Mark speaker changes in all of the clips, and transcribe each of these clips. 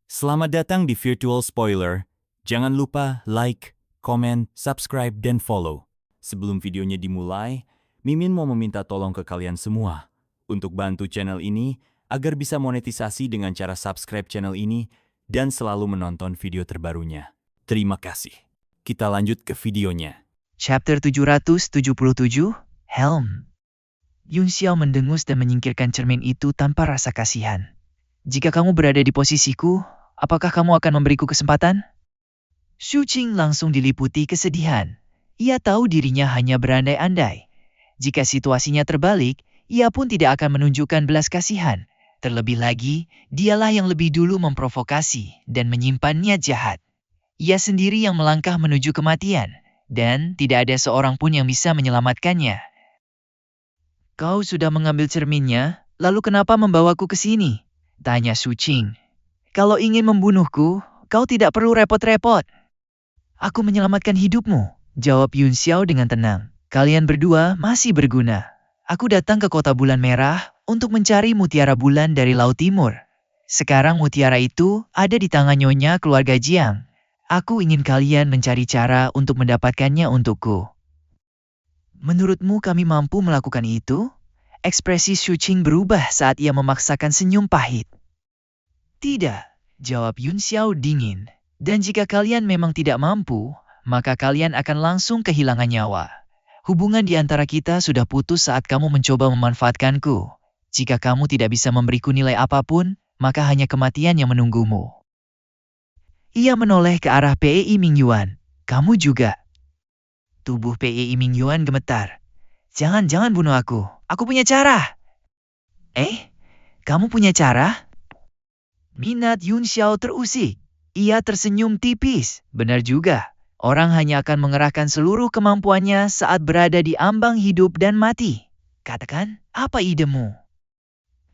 Speaker 1: Selamat datang di Virtual Spoiler. Jangan lupa like, komen, subscribe, dan follow. Sebelum videonya dimulai, Mimin mau meminta tolong ke kalian semua untuk bantu channel ini agar bisa monetisasi dengan cara subscribe channel ini dan selalu menonton video terbarunya. Terima kasih. Kita lanjut ke videonya.
Speaker 2: Chapter 777, Helm. Yun Xiao mendengus dan menyingkirkan cermin itu tanpa rasa kasihan. Jika kamu berada di posisiku, apakah kamu akan memberiku kesempatan? Xu Qing langsung diliputi kesedihan. Ia tahu dirinya hanya berandai-andai. Jika situasinya terbalik, ia pun tidak akan menunjukkan belas kasihan. Terlebih lagi, dialah yang lebih dulu memprovokasi dan menyimpan niat jahat. Ia sendiri yang melangkah menuju kematian, dan tidak ada seorang pun yang bisa menyelamatkannya. Kau sudah mengambil cerminnya, lalu kenapa membawaku ke sini? Tanya Xu Qing. Kalau ingin membunuhku, kau tidak perlu repot-repot. Aku menyelamatkan hidupmu, jawab Yun Xiao dengan tenang. Kalian berdua masih berguna. Aku datang ke kota bulan merah untuk mencari mutiara bulan dari Laut Timur. Sekarang mutiara itu ada di tangan nyonya keluarga Jiang. Aku ingin kalian mencari cara untuk mendapatkannya untukku. Menurutmu kami mampu melakukan itu? Ekspresi Xu Qing berubah saat ia memaksakan senyum pahit. Tidak, jawab Yun Xiao dingin. Dan jika kalian memang tidak mampu, maka kalian akan langsung kehilangan nyawa. Hubungan di antara kita sudah putus saat kamu mencoba memanfaatkanku. Jika kamu tidak bisa memberiku nilai apapun, maka hanya kematian yang menunggumu. Ia menoleh ke arah Pei Mingyuan. Kamu juga. Tubuh Pei Mingyuan gemetar. Jangan bunuh aku. Aku punya cara. Kamu punya cara? Minat Yun Xiao terusik. Ia tersenyum tipis. Benar juga. Orang hanya akan mengerahkan seluruh kemampuannya saat berada di ambang hidup dan mati. Katakan, apa idemu?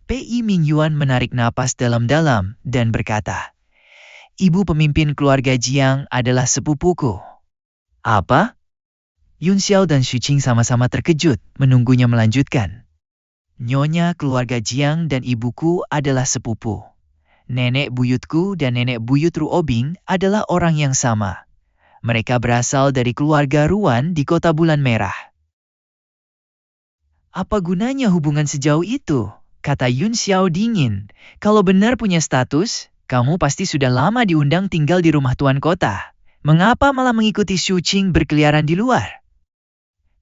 Speaker 2: Pei Mingyuan menarik napas dalam-dalam dan berkata, Ibu pemimpin keluarga Jiang adalah sepupuku. Apa? Yun Xiao dan Xu Qing sama-sama terkejut menunggunya melanjutkan. Nyonya keluarga Jiang dan ibuku adalah sepupu. Nenek buyutku dan nenek buyut Ruobing adalah orang yang sama. Mereka berasal dari keluarga Ruan di kota bulan merah. Apa gunanya hubungan sejauh itu? Kata Yun Xiao dingin. Kalau benar punya status, kamu pasti sudah lama diundang tinggal di rumah tuan kota. Mengapa malah mengikuti Xu Qing berkeliaran di luar?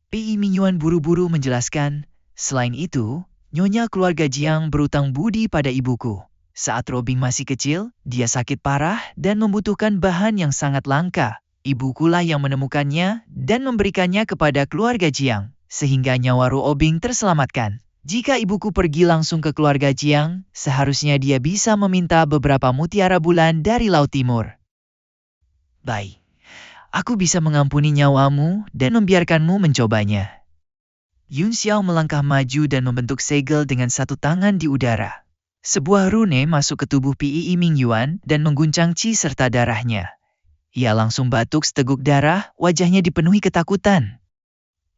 Speaker 2: Pei Mingyuan buru-buru menjelaskan, selain itu, nyonya keluarga Jiang berutang budi pada ibuku. Saat Robing masih kecil, dia sakit parah dan membutuhkan bahan yang sangat langka. Ibukulah yang menemukannya dan memberikannya kepada keluarga Jiang, sehingga nyawa Ruobing terselamatkan. Jika ibuku pergi langsung ke keluarga Jiang, seharusnya dia bisa meminta beberapa mutiara bulan dari Laut Timur. Baik, aku bisa mengampuni nyawamu dan membiarkanmu mencobanya. Yun Xiao melangkah maju dan membentuk segel dengan satu tangan di udara. Sebuah rune masuk ke tubuh Pei Mingyuan dan mengguncang Qi serta darahnya. Ia langsung batuk seteguk darah, wajahnya dipenuhi ketakutan.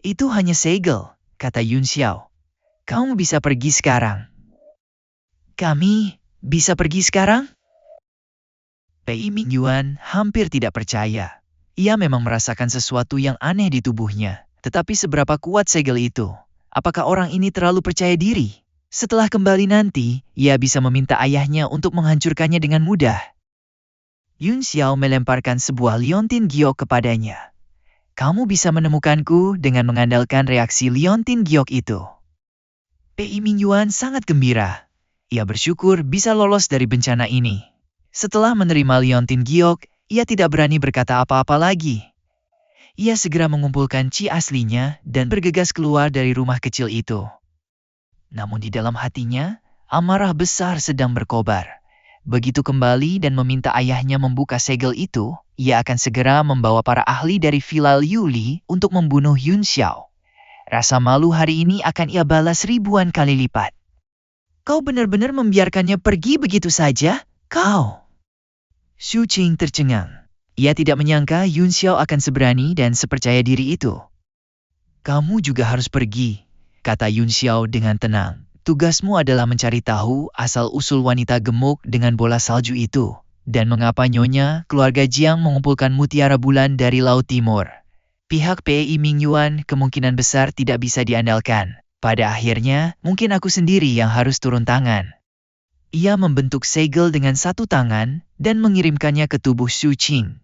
Speaker 2: Itu hanya segel, kata Yun Xiao. Kamu bisa pergi sekarang. Kami bisa pergi sekarang? Pei Mingyuan hampir tidak percaya. Ia memang merasakan sesuatu yang aneh di tubuhnya. Tetapi seberapa kuat segel itu? Apakah orang ini terlalu percaya diri? Setelah kembali nanti, ia bisa meminta ayahnya untuk menghancurkannya dengan mudah. Yun Xiao melemparkan sebuah liontin giok kepadanya. Kamu bisa menemukanku dengan mengandalkan reaksi liontin giok itu. Pei Mingyuan sangat gembira. Ia bersyukur bisa lolos dari bencana ini. Setelah menerima liontin giok, ia tidak berani berkata apa-apa lagi. Ia segera mengumpulkan Qi aslinya dan bergegas keluar dari rumah kecil itu. Namun di dalam hatinya, amarah besar sedang berkobar. Begitu kembali dan meminta ayahnya membuka segel itu, ia akan segera membawa para ahli dari Villa Liuli untuk membunuh Yun Xiao. Rasa malu hari ini akan ia balas ribuan kali lipat. Kau benar-benar membiarkannya pergi begitu saja? Kau! Xu Qing tercengang. Ia tidak menyangka Yun Xiao akan seberani dan sepercaya diri itu. Kamu juga harus pergi, kata Yun Xiao dengan tenang. Tugasmu adalah mencari tahu asal-usul wanita gemuk dengan bola salju itu. Dan mengapa Nyonya, keluarga Jiang mengumpulkan mutiara bulan dari Laut Timur? Pihak PEI Mingyuan kemungkinan besar tidak bisa diandalkan. Pada akhirnya, mungkin aku sendiri yang harus turun tangan. Ia membentuk segel dengan satu tangan dan mengirimkannya ke tubuh Xu Qing.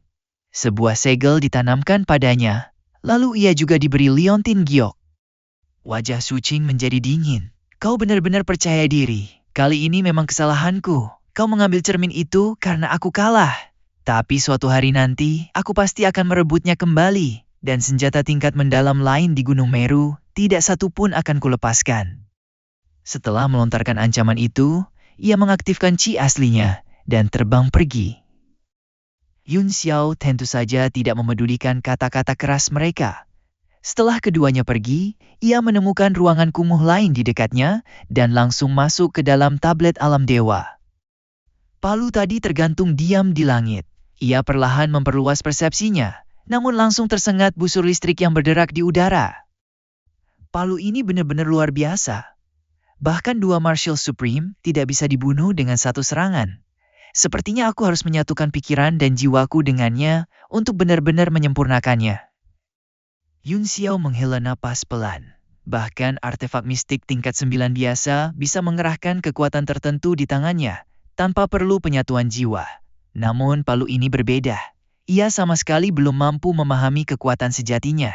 Speaker 2: Sebuah segel ditanamkan padanya, lalu ia juga diberi liontin giok. Wajah Xu Qing menjadi dingin. Kau benar-benar percaya diri. Kali ini memang kesalahanku. Kau mengambil cermin itu karena aku kalah. Tapi suatu hari nanti, aku pasti akan merebutnya kembali. Dan senjata tingkat mendalam lain di Gunung Meru, tidak satu pun akan kulepaskan. Setelah melontarkan ancaman itu, ia mengaktifkan Qi aslinya dan terbang pergi. Yun Xiao tentu saja tidak memedulikan kata-kata keras mereka. Setelah keduanya pergi, ia menemukan ruangan kumuh lain di dekatnya dan langsung masuk ke dalam tablet alam dewa. Palu tadi tergantung diam di langit. Ia perlahan memperluas persepsinya, namun langsung tersengat busur listrik yang berderak di udara. Palu ini benar-benar luar biasa. Bahkan dua Martial Supreme tidak bisa dibunuh dengan satu serangan. Sepertinya aku harus menyatukan pikiran dan jiwaku dengannya untuk benar-benar menyempurnakannya. Yun Xiao menghela napas pelan. Bahkan artefak mistik tingkat 9 biasa bisa mengerahkan kekuatan tertentu di tangannya tanpa perlu penyatuan jiwa. Namun palu ini berbeda. Ia sama sekali belum mampu memahami kekuatan sejatinya.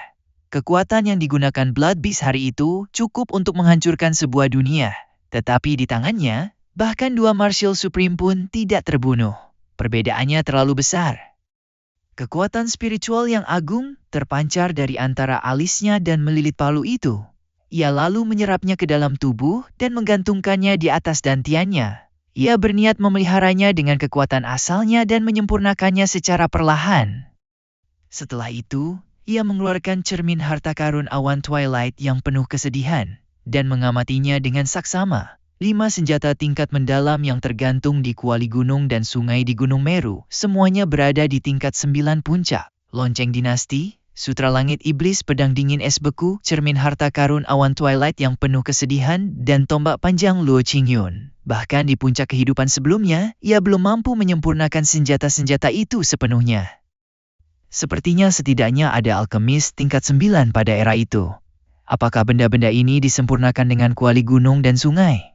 Speaker 2: Kekuatan yang digunakan Blood Beast hari itu cukup untuk menghancurkan sebuah dunia. Tetapi di tangannya, bahkan dua Martial Supreme pun tidak terbunuh. Perbedaannya terlalu besar. Kekuatan spiritual yang agung terpancar dari antara alisnya dan melilit palu itu. Ia lalu menyerapnya ke dalam tubuh dan menggantungkannya di atas dantiannya. Ia berniat memeliharanya dengan kekuatan asalnya dan menyempurnakannya secara perlahan. Setelah itu, ia mengeluarkan cermin harta karun awan Twilight yang penuh kesedihan dan mengamatinya dengan saksama. 5 senjata tingkat mendalam yang tergantung di kuali gunung dan sungai di Gunung Meru, semuanya berada di tingkat 9 puncak. Lonceng dinasti, sutra langit iblis pedang dingin es beku, cermin harta karun awan Twilight yang penuh kesedihan, dan tombak panjang Luo Qingyun. Bahkan di puncak kehidupan sebelumnya, ia belum mampu menyempurnakan senjata-senjata itu sepenuhnya. Sepertinya setidaknya ada alkemis tingkat 9 pada era itu. Apakah benda-benda ini disempurnakan dengan kuali gunung dan sungai?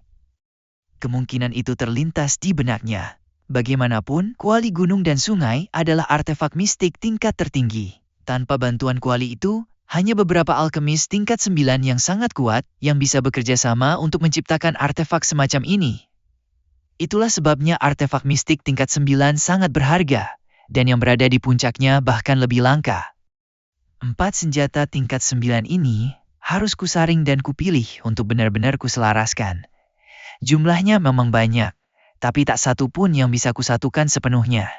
Speaker 2: Kemungkinan itu terlintas di benaknya. Bagaimanapun, kuali gunung dan sungai adalah artefak mistik tingkat tertinggi. Tanpa bantuan kuali itu, hanya beberapa alkemis tingkat 9 yang sangat kuat yang bisa bekerja sama untuk menciptakan artefak semacam ini. Itulah sebabnya artefak mistik tingkat 9 sangat berharga, dan yang berada di puncaknya bahkan lebih langka. 4 senjata tingkat 9 ini harus kusaring dan kupilih untuk benar-benar kuselaraskan. Jumlahnya memang banyak, tapi tak satu pun yang bisa kusatukan sepenuhnya.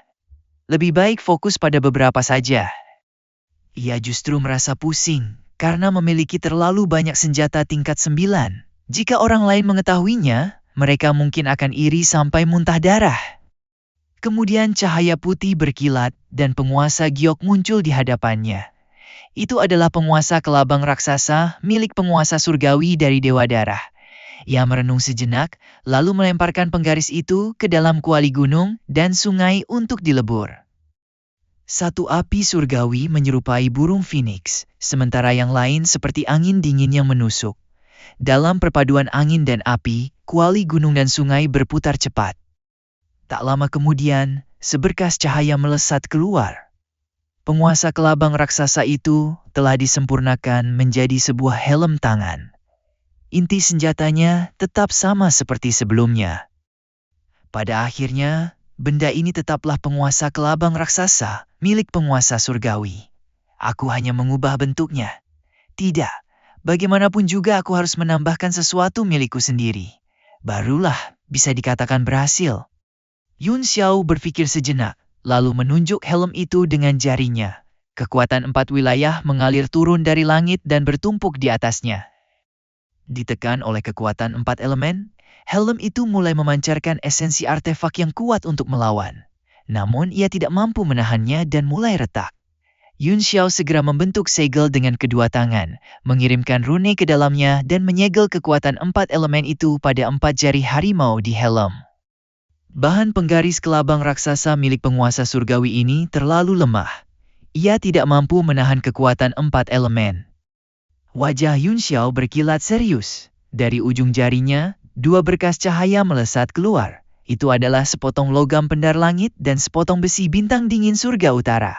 Speaker 2: Lebih baik fokus pada beberapa saja. Ia justru merasa pusing karena memiliki terlalu banyak senjata tingkat 9. Jika orang lain mengetahuinya, mereka mungkin akan iri sampai muntah darah. Kemudian cahaya putih berkilat dan penguasa giok muncul di hadapannya. Itu adalah penguasa kelabang raksasa milik penguasa surgawi dari Dewa Darah. Ia merenung sejenak, lalu melemparkan penggaris itu ke dalam kuali gunung dan sungai untuk dilebur. Satu api surgawi menyerupai burung phoenix, sementara yang lain seperti angin dingin yang menusuk. Dalam perpaduan angin dan api, kuali gunung dan sungai berputar cepat. Tak lama kemudian, seberkas cahaya melesat keluar. Penguasa kelabang raksasa itu telah disempurnakan menjadi sebuah helm tangan. Inti senjatanya tetap sama seperti sebelumnya. Pada akhirnya, benda ini tetaplah penguasa kelabang raksasa milik penguasa surgawi. Aku hanya mengubah bentuknya. Tidak, bagaimanapun juga aku harus menambahkan sesuatu milikku sendiri. Barulah bisa dikatakan berhasil. Yun Xiao berpikir sejenak, lalu menunjuk helm itu dengan jarinya. Kekuatan 4 wilayah mengalir turun dari langit dan bertumpuk di atasnya. Ditekan oleh kekuatan 4 elemen, helm itu mulai memancarkan esensi artefak yang kuat untuk melawan. Namun ia tidak mampu menahannya dan mulai retak. Yun Xiao segera membentuk segel dengan kedua tangan, mengirimkan rune ke dalamnya dan menyegel kekuatan 4 elemen itu pada 4 jari harimau di helm. Bahan penggaris kelabang raksasa milik penguasa surgawi ini terlalu lemah. Ia tidak mampu menahan kekuatan 4 elemen. Wajah Yun Xiao berkilat serius. Dari ujung jarinya, 2 berkas cahaya melesat keluar. Itu adalah sepotong logam pendar langit dan sepotong besi bintang dingin surga utara.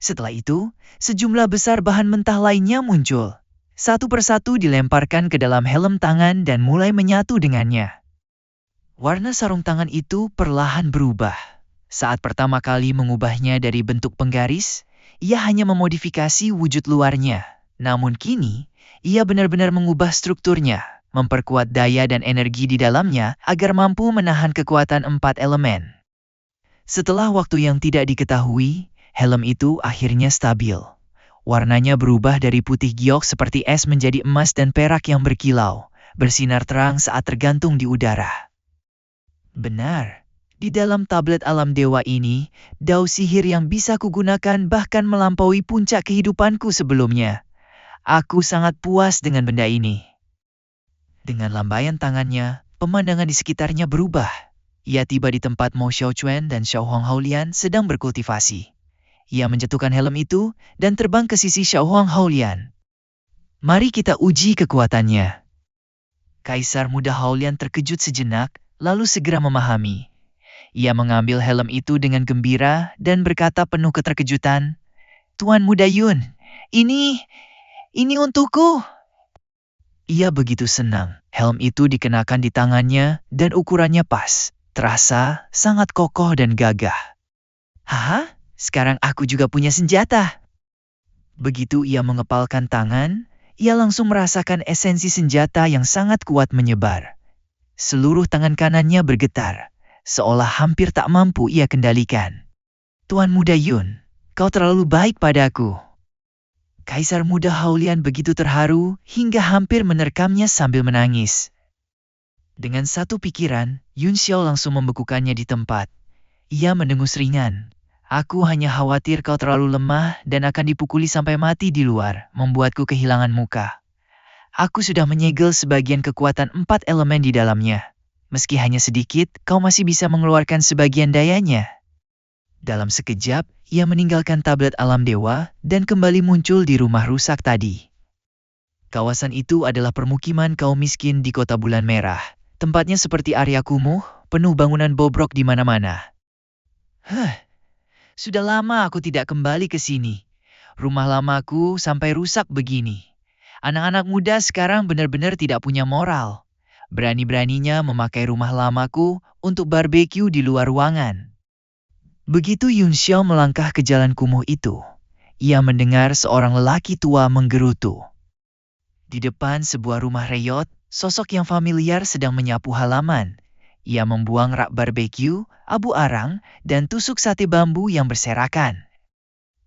Speaker 2: Setelah itu, sejumlah besar bahan mentah lainnya muncul. Satu persatu dilemparkan ke dalam helm tangan dan mulai menyatu dengannya. Warna sarung tangan itu perlahan berubah. Saat pertama kali mengubahnya dari bentuk penggaris, ia hanya memodifikasi wujud luarnya. Namun kini, ia benar-benar mengubah strukturnya, memperkuat daya dan energi di dalamnya agar mampu menahan kekuatan 4 elemen. Setelah waktu yang tidak diketahui, helm itu akhirnya stabil. Warnanya berubah dari putih giok seperti es menjadi emas dan perak yang berkilau, bersinar terang saat tergantung di udara. Benar, di dalam tablet alam dewa ini, dao sihir yang bisa kugunakan bahkan melampaui puncak kehidupanku sebelumnya. Aku sangat puas dengan benda ini. Dengan lambaian tangannya, pemandangan di sekitarnya berubah. Ia tiba di tempat Mo Xiaochuan dan Xiao Huang Haolian sedang berkultivasi. Ia menjatuhkan helm itu dan terbang ke sisi Xiao Huang Haolian. Mari kita uji kekuatannya. Kaisar muda Haolian terkejut sejenak, lalu segera memahami. Ia mengambil helm itu dengan gembira dan berkata penuh keterkejutan, "Tuan Muda Yun, ini untukku." Ia begitu senang. Helm itu dikenakan di tangannya dan ukurannya pas. Terasa sangat kokoh dan gagah. "Hah? Sekarang aku juga punya senjata." Begitu ia mengepalkan tangan, ia langsung merasakan esensi senjata yang sangat kuat menyebar. Seluruh tangan kanannya bergetar, seolah hampir tak mampu ia kendalikan. "Tuan Muda Yun, kau terlalu baik padaku." Kaisar muda Haolian begitu terharu hingga hampir menerkamnya sambil menangis. Dengan satu pikiran, Yun Xiao langsung membekukannya di tempat. Ia mendengus ringan. "Aku hanya khawatir kau terlalu lemah dan akan dipukuli sampai mati di luar, membuatku kehilangan muka. Aku sudah menyegel sebagian kekuatan 4 elemen di dalamnya. Meski hanya sedikit, kau masih bisa mengeluarkan sebagian dayanya." Dalam sekejap, ia meninggalkan tablet alam dewa dan kembali muncul di rumah rusak tadi. Kawasan itu adalah permukiman kaum miskin di kota bulan merah. Tempatnya seperti area kumuh, penuh bangunan bobrok di mana-mana. Sudah lama aku tidak kembali ke sini. Rumah lamaku sampai rusak begini. Anak-anak muda sekarang benar-benar tidak punya moral. Berani-beraninya memakai rumah lamaku untuk barbeque di luar ruangan. Begitu Yun Xiao melangkah ke jalan kumuh itu, ia mendengar seorang lelaki tua menggerutu. Di depan sebuah rumah reyot, sosok yang familiar sedang menyapu halaman. Ia membuang rak barbeque, abu arang, dan tusuk sate bambu yang berserakan.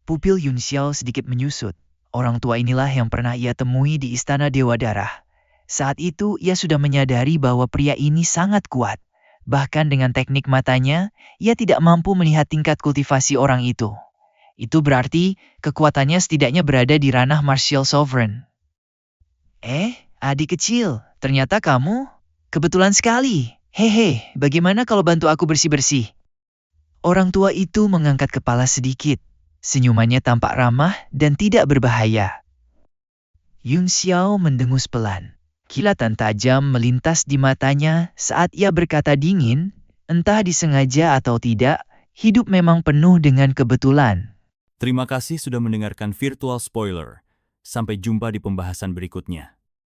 Speaker 2: Pupil Yun Xiao sedikit menyusut. Orang tua inilah yang pernah ia temui di Istana Dewa Darah. Saat itu ia sudah menyadari bahwa pria ini sangat kuat. Bahkan dengan teknik matanya, ia tidak mampu melihat tingkat kultivasi orang itu. Itu berarti kekuatannya setidaknya berada di ranah Martial Sovereign. Adik kecil, ternyata kamu? Kebetulan sekali. Hehe, bagaimana kalau bantu aku bersih-bersih? Orang tua itu mengangkat kepala sedikit. Senyumannya tampak ramah dan tidak berbahaya. Yun Xiao mendengus pelan. Kilatan tajam melintas di matanya saat ia berkata dingin, entah disengaja atau tidak, hidup memang penuh dengan kebetulan.
Speaker 1: Terima kasih sudah mendengarkan Virtual Spoiler. Sampai jumpa di pembahasan berikutnya.